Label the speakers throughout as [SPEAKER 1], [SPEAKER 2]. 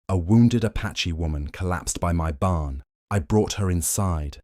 [SPEAKER 1] A wounded Apache woman collapsed by my barn. I brought her inside.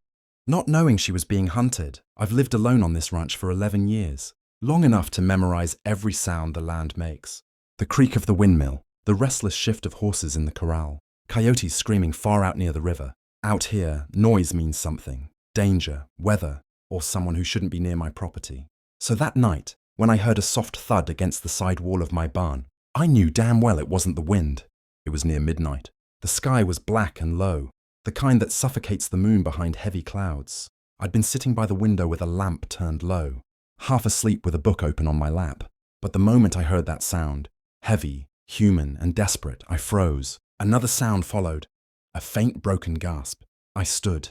[SPEAKER 1] Not knowing she was being hunted, I've lived alone on this ranch for 11 years, long enough to memorize every sound the land makes. The creak of the windmill, the restless shift of horses in the corral, coyotes screaming far out near the river. Out here, noise means something. Danger, weather, or someone who shouldn't be near my property. So that night, when I heard a soft thud against the side wall of my barn, I knew damn well it wasn't the wind. It was near midnight. The sky was black and low, the kind that suffocates the moon behind heavy clouds. I'd been sitting by the window with a lamp turned low, half asleep with a book open on my lap. But the moment I heard that sound, heavy, human, and desperate, I froze. Another sound followed, a faint broken gasp. I stood.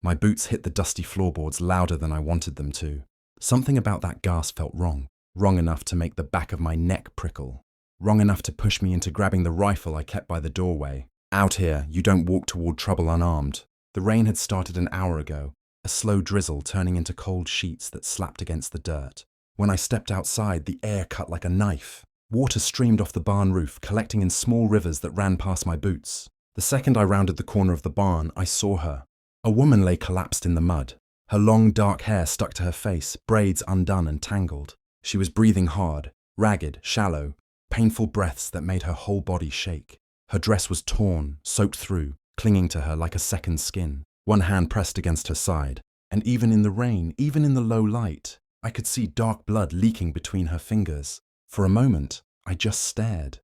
[SPEAKER 1] My boots hit the dusty floorboards louder than I wanted them to. Something about that gasp felt wrong, wrong enough to make the back of my neck prickle. Wrong enough to push me into grabbing the rifle I kept by the doorway. Out here, you don't walk toward trouble unarmed. The rain had started an hour ago, a slow drizzle turning into cold sheets that slapped against the dirt. When I stepped outside, the air cut like a knife. Water streamed off the barn roof, collecting in small rivers that ran past my boots. The second I rounded the corner of the barn, I saw her. A woman lay collapsed in the mud. Her long, dark hair stuck to her face, braids undone and tangled. She was breathing hard, ragged, shallow, painful breaths that made her whole body shake. Her dress was torn, soaked through, clinging to her like a second skin. One hand pressed against her side, and even in the rain, even in the low light, I could see dark blood leaking between her fingers. For a moment, I just stared,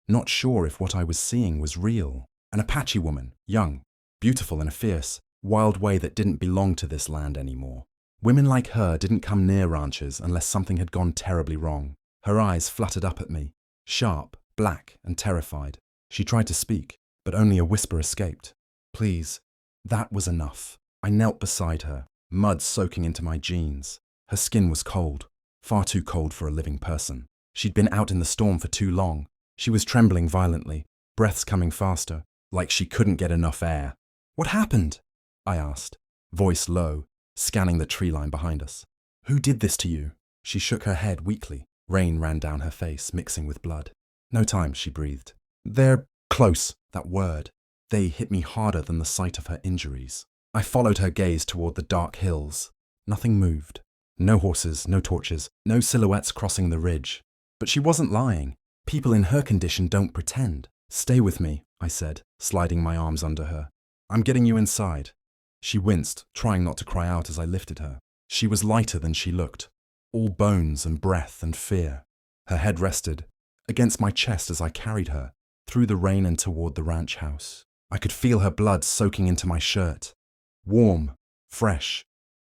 [SPEAKER 1] not sure if what I was seeing was real. An Apache woman, young, beautiful in a fierce, wild way that didn't belong to this land anymore. Women like her didn't come near ranches unless something had gone terribly wrong. Her eyes fluttered up at me, sharp, black, and terrified. She tried to speak, but only a whisper escaped. Please. That was enough. I knelt beside her, mud soaking into my jeans. Her skin was cold, far too cold for a living person. She'd been out in the storm for too long. She was trembling violently, breaths coming faster, like she couldn't get enough air. What happened? I asked, voice low, scanning the tree line behind us. Who did this to you? She shook her head weakly. Rain ran down her face, mixing with blood. No time, she breathed. They're close, that word. They hit me harder than the sight of her injuries. I followed her gaze toward the dark hills. Nothing moved. No horses, no torches, no silhouettes crossing the ridge. But she wasn't lying. People in her condition don't pretend. Stay with me, I said, sliding my arms under her. I'm getting you inside. She winced, trying not to cry out as I lifted her. She was lighter than she looked, all bones and breath and fear. Her head rested against my chest as I carried her through the rain and toward the ranch house. I could feel her blood soaking into my shirt. Warm, fresh,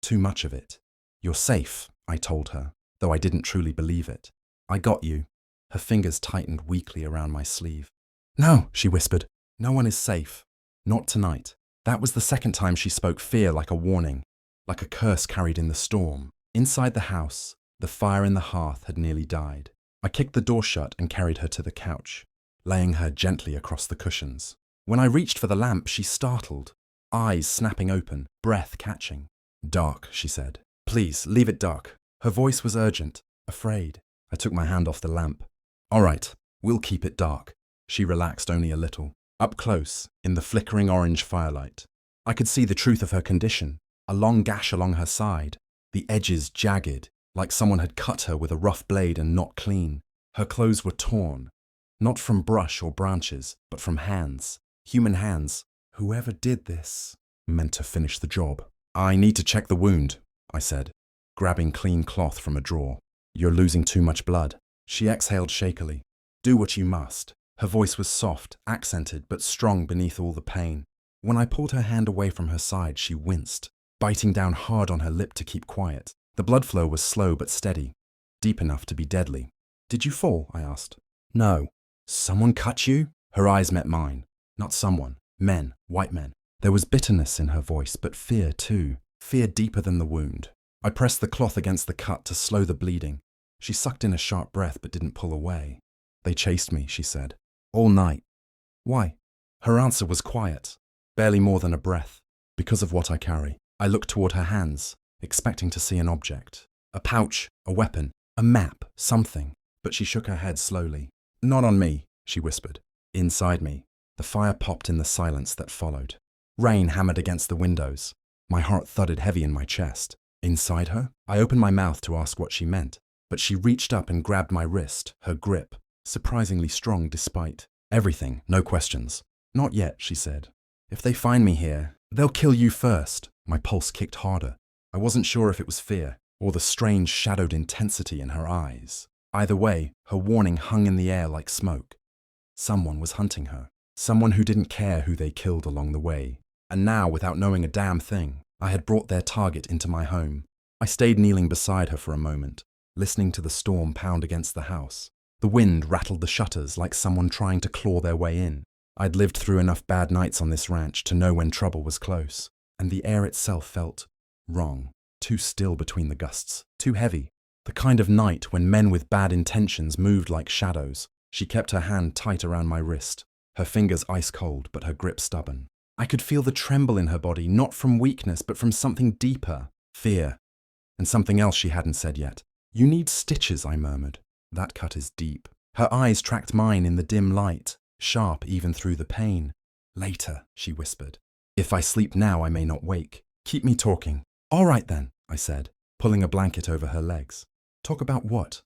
[SPEAKER 1] too much of it. You're safe, I told her, though I didn't truly believe it. I got you. Her fingers tightened weakly around my sleeve. No, she whispered. No one is safe. Not tonight. That was the second time she spoke fear like a warning, like a curse carried in the storm. Inside the house, the fire in the hearth had nearly died. I kicked the door shut and carried her to the couch, laying her gently across the cushions. When I reached for the lamp, she startled, eyes snapping open, breath catching. Dark, she said. Please, leave it dark. Her voice was urgent, afraid. I took my hand off the lamp. All right, we'll keep it dark. She relaxed only a little. Up close, in the flickering orange firelight, I could see the truth of her condition, a long gash along her side, the edges jagged, like someone had cut her with a rough blade and not clean. Her clothes were torn, not from brush or branches, but from hands, human hands. Whoever did this meant to finish the job. I need to check the wound, I said, grabbing clean cloth from a drawer. You're losing too much blood. She exhaled shakily. Do what you must. Her voice was soft, accented, but strong beneath all the pain. When I pulled her hand away from her side, she winced, biting down hard on her lip to keep quiet. The blood flow was slow but steady, deep enough to be deadly. Did you fall? I asked. No. Someone cut you? Her eyes met mine. Not someone. Men, white men. There was bitterness in her voice, but fear too. Fear deeper than the wound. I pressed the cloth against the cut to slow the bleeding. She sucked in a sharp breath but didn't pull away. They chased me, she said. All night. Why? Her answer was quiet, barely more than a breath. Because of what I carry. I looked toward her hands, expecting to see an object. A pouch, a weapon, a map, something. But she shook her head slowly. Not on me, she whispered. Inside me. The fire popped in the silence that followed. Rain hammered against the windows. My heart thudded heavy in my chest. Inside her, I opened my mouth to ask what she meant, but she reached up and grabbed my wrist, her grip, surprisingly strong despite everything, no questions. Not yet, she said. If they find me here, they'll kill you first. My pulse kicked harder. I wasn't sure if it was fear or the strange shadowed intensity in her eyes. Either way, her warning hung in the air like smoke. Someone was hunting her. Someone who didn't care who they killed along the way. And now, without knowing a damn thing, I had brought their target into my home. I stayed kneeling beside her for a moment, listening to the storm pound against the house. The wind rattled the shutters like someone trying to claw their way in. I'd lived through enough bad nights on this ranch to know when trouble was close, and the air itself felt wrong, too still between the gusts, too heavy. The kind of night when men with bad intentions moved like shadows. She kept her hand tight around my wrist, her fingers ice cold but her grip stubborn. I could feel the tremble in her body, not from weakness but from something deeper, fear, and something else she hadn't said yet. You need stitches, I murmured. That cut is deep. Her eyes tracked mine in the dim light, sharp even through the pain. Later, she whispered. If I sleep now, I may not wake. Keep me talking. All right then, I said, pulling a blanket over her legs. Talk about what?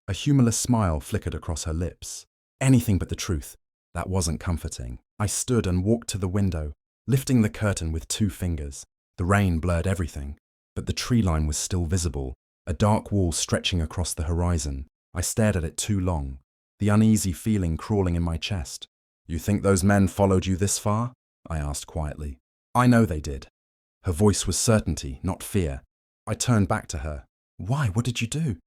[SPEAKER 1] A humorless smile flickered across her lips. Anything but the truth. That wasn't comforting. I stood and walked to the window, lifting the curtain with 2 fingers. The rain blurred everything, but the tree line was still visible, a dark wall stretching across the horizon. I stared at it too long, the uneasy feeling crawling in my chest. You think those men followed you this far? I asked quietly. I know they did. Her voice was certainty, not fear. I turned back to her. Why? What did you do?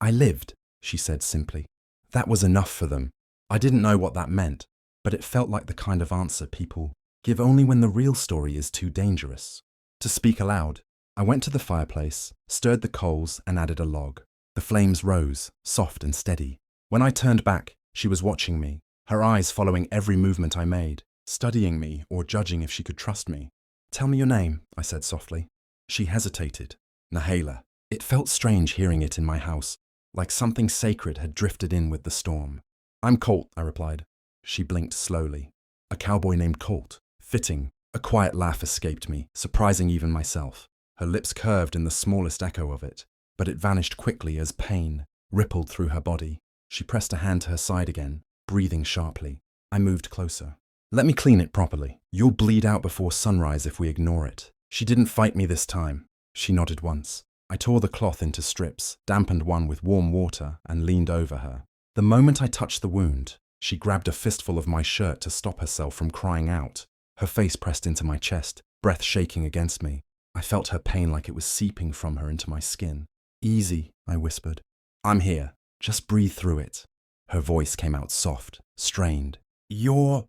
[SPEAKER 1] I lived, she said simply. That was enough for them. I didn't know what that meant, but it felt like the kind of answer people give only when the real story is too dangerous. To speak aloud, I went to the fireplace, stirred the coals, and added a log. The flames rose, soft and steady. When I turned back, she was watching me, her eyes following every movement I made, studying me or judging if she could trust me. Tell me your name, I said softly. She hesitated. Nahala. It felt strange hearing it in my house, like something sacred had drifted in with the storm. I'm Colt, I replied. She blinked slowly. A cowboy named Colt. Fitting. A quiet laugh escaped me, surprising even myself. Her lips curved in the smallest echo of it, but it vanished quickly as pain rippled through her body. She pressed a hand to her side again, breathing sharply. I moved closer. Let me clean it properly. You'll bleed out before sunrise if we ignore it. She didn't fight me this time. She nodded once. I tore the cloth into strips, dampened one with warm water, and leaned over her. The moment I touched the wound, she grabbed a fistful of my shirt to stop herself from crying out. Her face pressed into my chest, breath shaking against me. I felt her pain like it was seeping from her into my skin. Easy, I whispered. I'm here. Just breathe through it. Her voice came out soft, strained. You're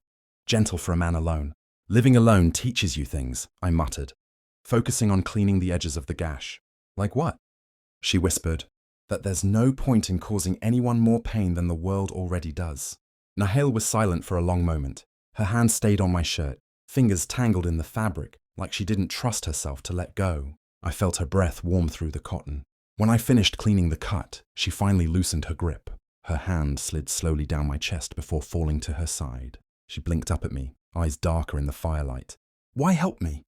[SPEAKER 1] gentle for a man alone. Living alone teaches you things, I muttered, focusing on cleaning the edges of the gash. Like what? She whispered, that there's no point in causing anyone more pain than the world already does. Nahala was silent for a long moment. Her hand stayed on my shirt, fingers tangled in the fabric, like she didn't trust herself to let go. I felt her breath warm through the cotton. When I finished cleaning the cut, she finally loosened her grip. Her hand slid slowly down my chest before falling to her side. She blinked up at me, eyes darker in the firelight. Why help me?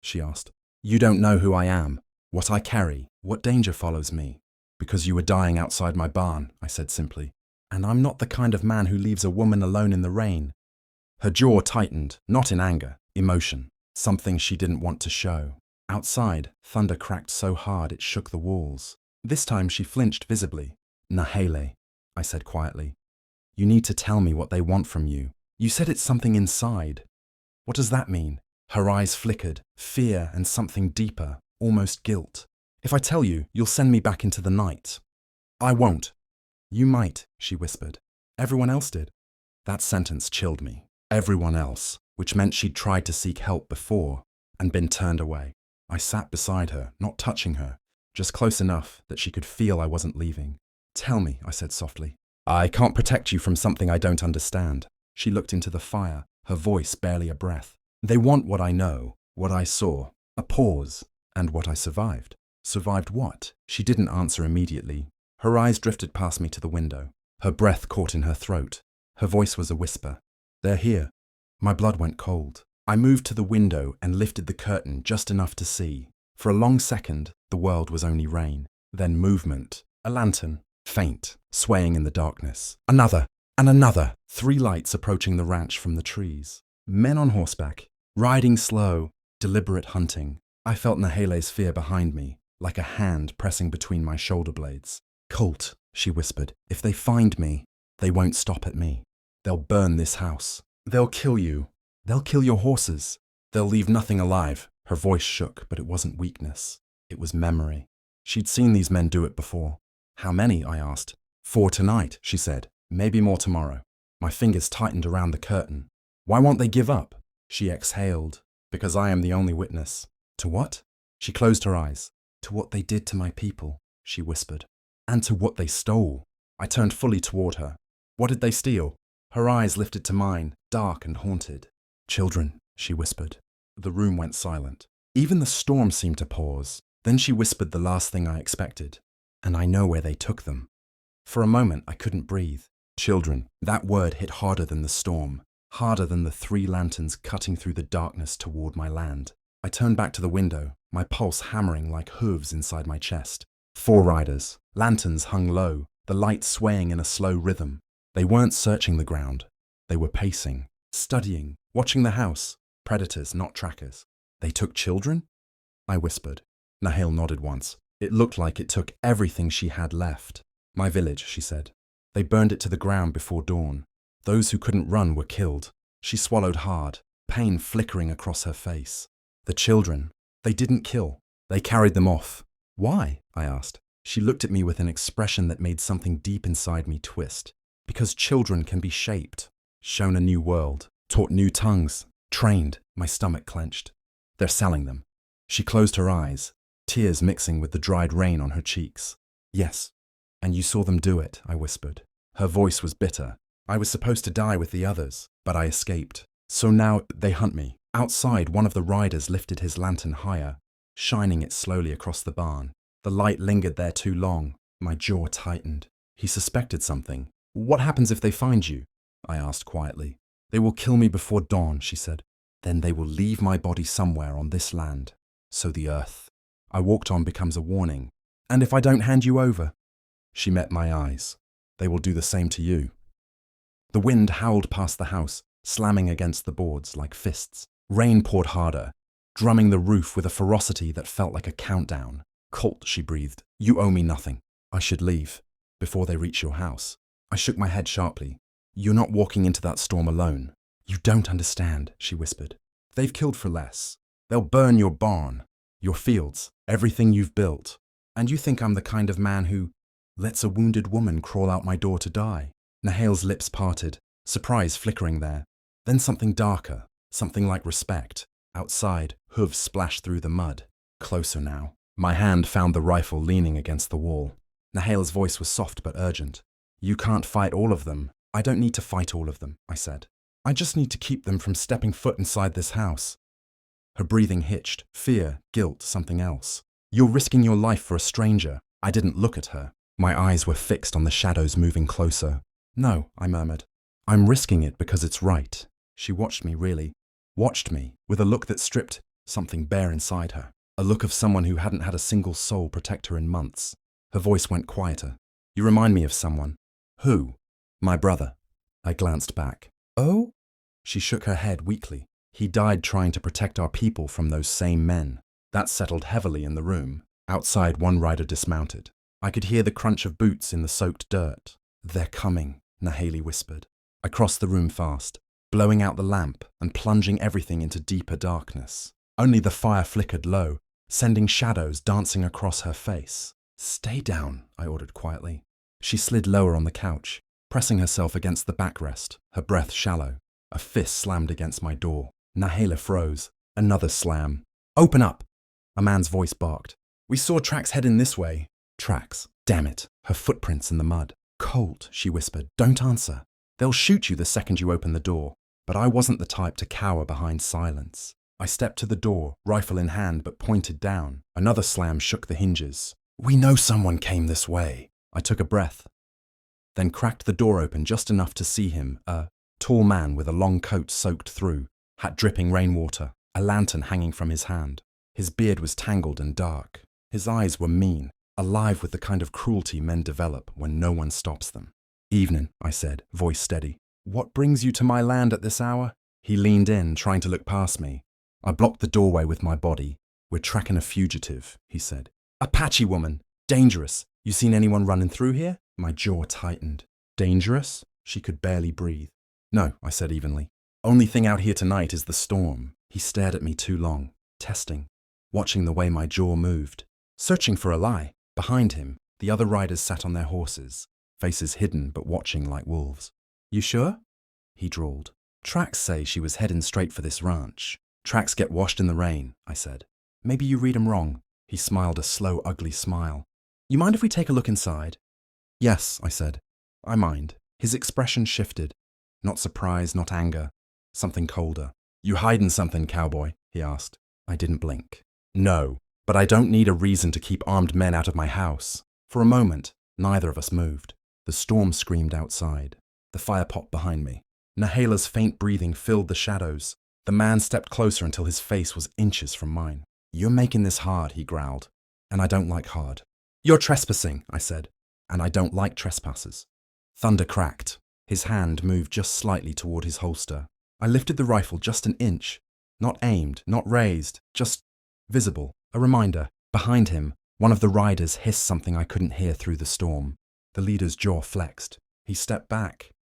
[SPEAKER 1] She asked. You don't know who I am, what I carry, what danger follows me. Because you were dying outside my barn, I said simply. And I'm not the kind of man who leaves a woman alone in the rain. Her jaw tightened, not in anger, emotion, something she didn't want to show. Outside, thunder cracked so hard it shook the walls. This time she flinched visibly. Nahala, I said quietly. You need to tell me what they want from you. You said it's something inside. What does that mean? Her eyes flickered, fear and something deeper, almost guilt. If I tell you, you'll send me back into the night. I won't. You might, she whispered. Everyone else did. That sentence chilled me. Everyone else, which meant she'd tried to seek help before and been turned away. I sat beside her, not touching her, just close enough that she could feel I wasn't leaving. Tell me, I said softly. I can't protect you from something I don't understand. She looked into the fire, her voice barely a breath. They want what I know, what I saw, a pause, and what I survived. Survived what? She didn't answer immediately. Her eyes drifted past me to the window. Her breath caught in her throat. Her voice was a whisper. They're here. My blood went cold. I moved to the window and lifted the curtain just enough to see. For a long second, the world was only rain. Then movement. A lantern. Faint. Swaying in the darkness. Another. And another. 3 lights approaching the ranch from the trees. Men on horseback. Riding slow. Deliberate hunting. I felt Nahele's fear behind me, like a hand pressing between my shoulder blades. Colt, she whispered, if they find me, they won't stop at me. They'll burn this house. They'll kill you. They'll kill your horses. They'll leave nothing alive. Her voice shook, but it wasn't weakness. It was memory. She'd seen these men do it before. How many? I asked. 4 tonight, she said. Maybe more tomorrow. My fingers tightened around the curtain. Why won't they give up? She exhaled. Because I am the only witness. To what? She closed her eyes. To what they did to my people, she whispered. And to what they stole. I turned fully toward her. What did they steal? Her eyes lifted to mine, dark and haunted. Children, she whispered. The room went silent. Even the storm seemed to pause. Then she whispered the last thing I expected. And I know where they took them. For a moment, I couldn't breathe. Children, that word hit harder than the storm, harder than the 3 lanterns cutting through the darkness toward my land. I turned back to the window, my pulse hammering like hooves inside my chest. 4 riders, lanterns hung low, the light swaying in a slow rhythm. They weren't searching the ground. They were pacing, studying, watching the house. Predators, not trackers. They took children? I whispered. Nahele nodded once. It looked like it took everything she had left. My village, she said. They burned it to the ground before dawn. Those who couldn't run were killed. She swallowed hard, pain flickering across her face. The children, they didn't kill. They carried them off. Why? I asked. She looked at me with an expression that made something deep inside me twist. Because children can be shaped, shown a new world, taught new tongues, trained. My stomach clenched. They're selling them. She closed her eyes, tears mixing with the dried rain on her cheeks. Yes. And you saw them do it, I whispered. Her voice was bitter. I was supposed to die with the others, but I escaped. So now they hunt me. Outside, one of the riders lifted his lantern higher, shining it slowly across the barn. The light lingered there too long. My jaw tightened. He suspected something. What happens if they find you? I asked quietly. They will kill me before dawn, she said. Then they will leave my body somewhere on this land. So the earth. I walked on becomes a warning. And if I don't hand you over? She met my eyes. They will do the same to you. The wind howled past the house, slamming against the boards like fists. Rain poured harder, drumming the roof with a ferocity that felt like a countdown. Colt, she breathed. You owe me nothing. I should leave, before they reach your house. I shook my head sharply. You're not walking into that storm alone. You don't understand, she whispered. They've killed for less. They'll burn your barn, your fields, everything you've built. And you think I'm the kind of man who lets a wounded woman crawl out my door to die? Nahele's lips parted, surprise flickering there. Then something darker, something like respect. Outside, hooves splashed through the mud. Closer now. My hand found the rifle leaning against the wall. Nahele's voice was soft but urgent. You can't fight all of them. I don't need to fight all of them, I said. I just need to keep them from stepping foot inside this house. Her breathing hitched. Fear, guilt, something else. You're risking your life for a stranger. I didn't look at her. My eyes were fixed on the shadows moving closer. No, I murmured. I'm risking it because it's right. She watched me, really. Watched me, with a look that stripped something bare inside her. A look of someone who hadn't had a single soul protect her in months. Her voice went quieter. You remind me of someone. Who? My brother. I glanced back. Oh? She shook her head weakly. He died trying to protect our people from those same men. That settled heavily in the room. Outside, one rider dismounted. I could hear the crunch of boots in the soaked dirt. They're coming, Nahele whispered. I crossed the room fast, blowing out the lamp and plunging everything into deeper darkness. Only the fire flickered low, sending shadows dancing across her face. Stay down, I ordered quietly. She slid lower on the couch, pressing herself against the backrest, her breath shallow. A fist slammed against my door. Nahele froze. Another slam. Open up! A man's voice barked. We saw tracks heading this way. Tracks. Damn it. Her footprints in the mud. Colt, she whispered. Don't answer. They'll shoot you the second you open the door. But I wasn't the type to cower behind silence. I stepped to the door, rifle in hand but pointed down. Another slam shook the hinges. We know someone came this way. I took a breath, then cracked the door open just enough to see him, a Tall man with a long coat soaked through, hat dripping rainwater, a lantern hanging from his hand. His beard was tangled and dark. His eyes were mean, alive with the kind of cruelty men develop when no one stops them. "Evening," I said, voice steady. "What brings you to my land at this hour?" He leaned in, trying to look past me. I blocked the doorway with my body. "We're tracking a fugitive," he said. "Apache woman. Dangerous. You seen anyone running through here?" My jaw tightened. "Dangerous?" She could barely breathe. "No," I said evenly. "Only thing out here tonight is the storm." He stared at me too long, testing, watching the way my jaw moved, searching for a lie. Behind him, the other riders sat on their horses, faces hidden but watching like wolves. "You sure?" he drawled. "Tracks say she was heading straight for this ranch." "Tracks get washed in the rain," I said. "Maybe you read 'em wrong." He smiled a slow, ugly smile. "You mind if we take a look inside?" "Yes," I said. "I mind." His expression shifted. Not surprise, not anger. Something colder. "You hiding something, cowboy?" he asked. I didn't blink. "No, but I don't need a reason to keep armed men out of my house." For a moment, neither of us moved. The storm screamed outside. The fire popped behind me. Nahela's faint breathing filled the shadows. The man stepped closer until his face was inches from mine. "You're making this hard," he growled. "And I don't like hard." "You're trespassing," I said. "And I don't like trespassers." Thunder cracked. His hand moved just slightly toward his holster. I lifted the rifle just an inch. Not aimed, not raised, just visible. A reminder. Behind him, one of the riders hissed something I couldn't hear through the storm. The leader's jaw flexed. He stepped back.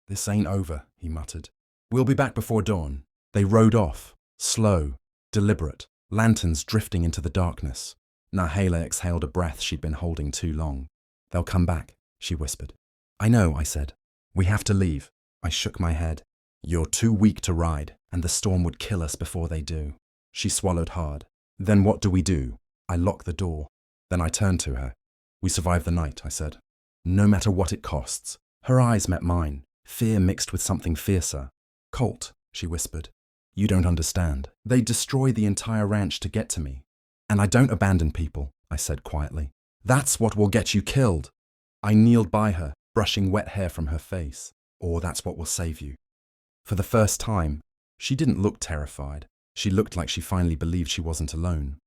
[SPEAKER 1] "This ain't over," he muttered. "We'll be back before dawn." They rode off, slow, deliberate, lanterns drifting into the darkness. Nahela exhaled a breath she'd been holding too long. "They'll come back," she whispered. "I know," I said. "We have to leave." I shook my head. "You're too weak to ride, and the storm would kill us before they do." She swallowed hard. "Then what do we do?" I locked the door. Then I turned to her. "We survive the night," I said. "No matter what it costs." Her eyes met mine, fear mixed with something fiercer. "Colt," she whispered. "You don't understand. They destroy the entire ranch to get to me. And I don't abandon people," I said quietly. "That's what will get you killed." I kneeled by her, brushing wet hair from her face. "Or that's what will save you." For the first time, she didn't look terrified. She looked like she finally believed she wasn't alone.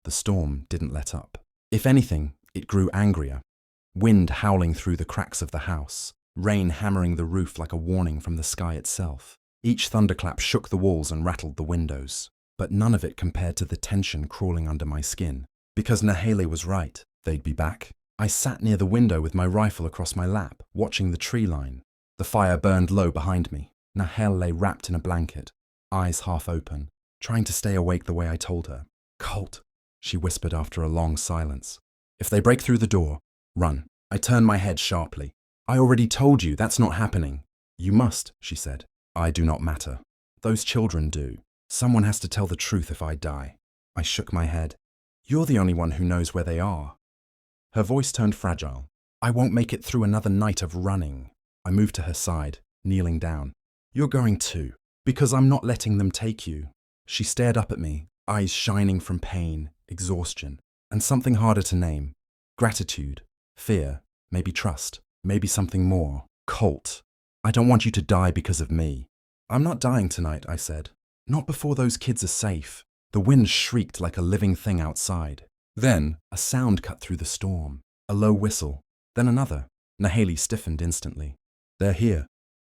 [SPEAKER 1] The storm didn't let up. If anything, it grew angrier. Wind howling through the cracks of the house, rain hammering the roof like a warning from the sky itself. Each thunderclap shook the walls and rattled the windows, but none of it compared to the tension crawling under my skin. Because Nahela was right, they'd be back. I sat near the window with my rifle across my lap, watching the tree line. The fire burned low behind me. Nahela lay wrapped in a blanket, eyes half open, trying to stay awake the way I told her. "Colt," she whispered after a long silence. "If they break through the door, run." I turned my head sharply. "I already told you that's not happening." "You must," she said. "I do not matter. Those children do. Someone has to tell the truth if I die." I shook my head. "You're the only one who knows where they are." Her voice turned fragile. "I won't make it through another night of running." I moved to her side, kneeling down. "You're going too, because I'm not letting them take you." She stared up at me, eyes shining from pain, exhaustion, and something harder to name. Gratitude, fear, maybe trust, maybe something more. "Colt, I don't want you to die because of me." "I'm not dying tonight," I said. "Not before those kids are safe." The wind shrieked like a living thing outside. Then, a sound cut through the storm. A low whistle, then another. Nahela stiffened instantly. "They're here."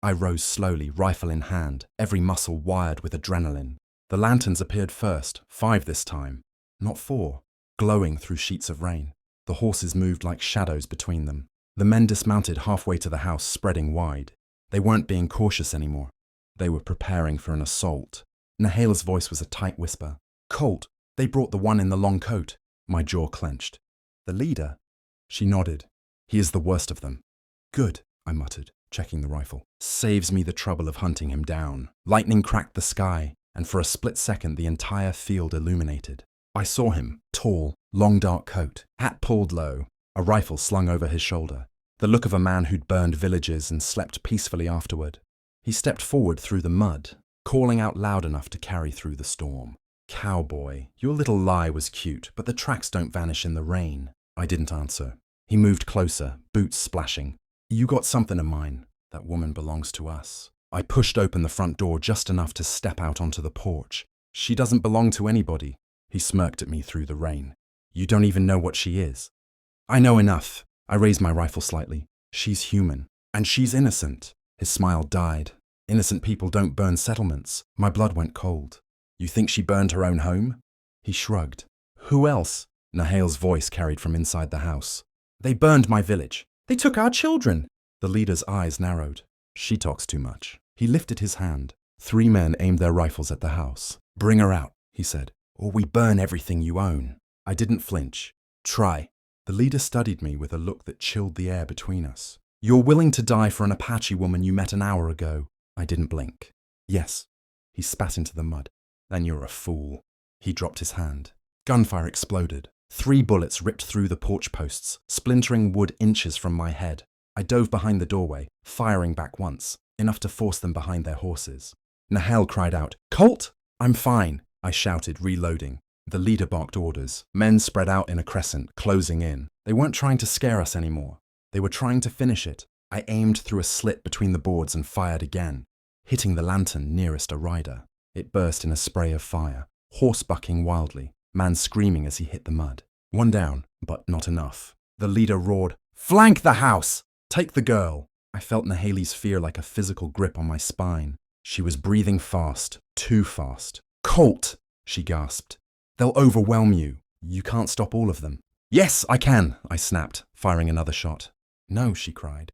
[SPEAKER 1] I rose slowly, rifle in hand, every muscle wired with adrenaline. The lanterns appeared first, 5 this time, not 4, glowing through sheets of rain. The horses moved like shadows between them. The men dismounted halfway to the house, spreading wide. They weren't being cautious anymore. They were preparing for an assault. Nahela's voice was a tight whisper. "Colt, they brought the one in the long coat." My jaw clenched. "The leader?" She nodded. "He is the worst of them." "Good," I muttered, checking the rifle. "Saves me the trouble of hunting him down." Lightning cracked the sky, and for a split second the entire field illuminated. I saw him, tall, long dark coat, hat pulled low, a rifle slung over his shoulder. The look of a man who'd burned villages and slept peacefully afterward. He stepped forward through the mud, calling out loud enough to carry through the storm. "Cowboy, your little lie was cute, but the tracks don't vanish in the rain." I didn't answer. He moved closer, boots splashing. "You got something of mine. That woman belongs to us." I pushed open the front door just enough to step out onto the porch. She doesn't belong to anybody. He smirked at me through the rain. You don't even know what she is. I know enough. I raised my rifle slightly. She's human. And she's innocent. His smile died. Innocent people don't burn settlements. My blood went cold. You think she burned her own home? He shrugged. Who else? Nahal's voice carried from inside the house. They burned my village. They took our children. The leader's eyes narrowed. She talks too much. He lifted his hand. 3 men aimed their rifles at the house. Bring her out, he said, or we burn everything you own. I didn't flinch. Try. The leader studied me with a look that chilled the air between us. You're willing to die for an Apache woman you met an hour ago. I didn't blink. Yes. He spat into the mud. Then you're a fool. He dropped his hand. Gunfire exploded. 3 bullets ripped through the porch posts, splintering wood inches from my head. I dove behind the doorway, firing back once, enough to force them behind their horses. Nahal cried out, Colt! I'm fine, I shouted, reloading. The leader barked orders. Men spread out in a crescent, closing in. They weren't trying to scare us anymore. They were trying to finish it. I aimed through a slit between the boards and fired again, hitting the lantern nearest a rider. It burst in a spray of fire, horse bucking wildly, man screaming as he hit the mud. 1 down, but not enough. The leader roared, Flank the house! Take the girl! I felt Nahal's fear like a physical grip on my spine. She was breathing fast, too fast. Colt! She gasped. They'll overwhelm you. You can't stop all of them. Yes, I can, I snapped, firing another shot. No, she cried.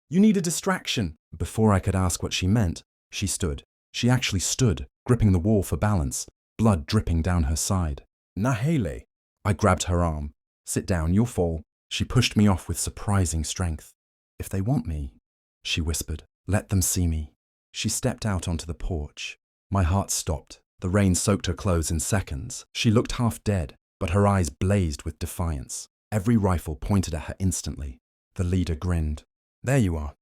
[SPEAKER 1] You need a distraction. Before I could ask what she meant, she stood. She actually stood, gripping the wall for balance, blood dripping down her side. Nahale. I grabbed her arm. Sit down, you'll fall. She pushed me off with surprising strength. If they want me, she whispered, let them see me. She stepped out onto the porch. My heart stopped. The rain soaked her clothes in seconds. She looked half dead, but her eyes blazed with defiance. Every rifle pointed at her instantly. The leader grinned. There you are.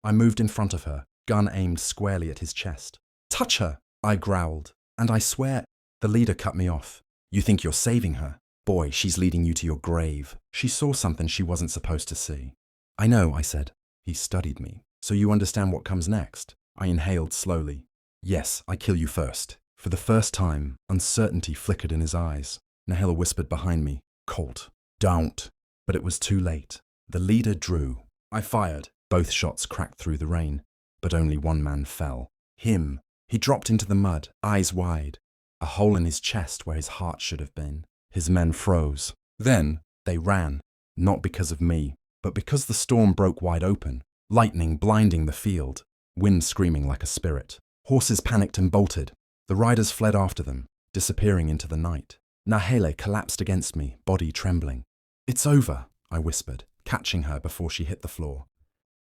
[SPEAKER 1] I moved in front of her, gun aimed squarely at his chest. Touch her, I growled. And I swear, the leader cut me off. You think you're saving her? Boy, she's leading you to your grave. She saw something she wasn't supposed to see. I know, I said. He studied me. So you understand what comes next? I inhaled slowly. Yes, I kill you first. For the first time, uncertainty flickered in his eyes. Nahal whispered behind me, Colt, don't. But it was too late. The leader drew. I fired. Both shots cracked through the rain. But only 1 man fell. Him. He dropped into the mud, eyes wide. A hole in his chest where his heart should have been. His men froze. Then, they ran. Not because of me, but because the storm broke wide open. Lightning blinding the field. Wind screaming like a spirit. Horses panicked and bolted. The riders fled after them, disappearing into the night. Nahale collapsed against me, body trembling. It's over, I whispered, catching her before she hit the floor.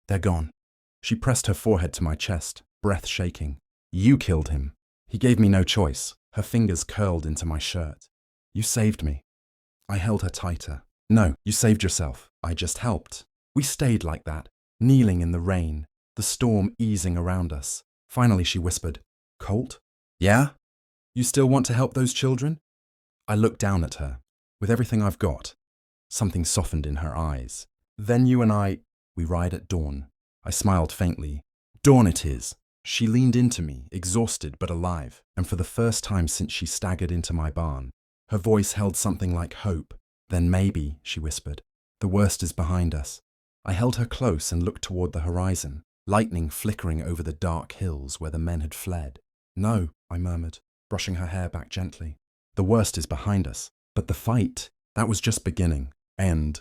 [SPEAKER 1] They're gone. She pressed her forehead to my chest, breath shaking. You killed him. He gave me no choice. Her fingers curled into my shirt. You saved me. I held her tighter. No, you saved yourself. I just helped. We stayed like that, kneeling in the rain, the storm easing around us. Finally she whispered, Colt? Yeah? You still want to help those children? I looked down at her. With everything I've got. Something softened in her eyes. Then you and we ride at dawn. I smiled faintly. Dawn it is. She leaned into me, exhausted but alive, and for the first time since she staggered into my barn. Her voice held something like hope. Then maybe, she whispered, the worst is behind us. I held her close and looked toward the horizon, lightning flickering over the dark hills where the men had fled. No, I murmured, brushing her hair back gently. The worst is behind us, but the fight, that was just beginning. And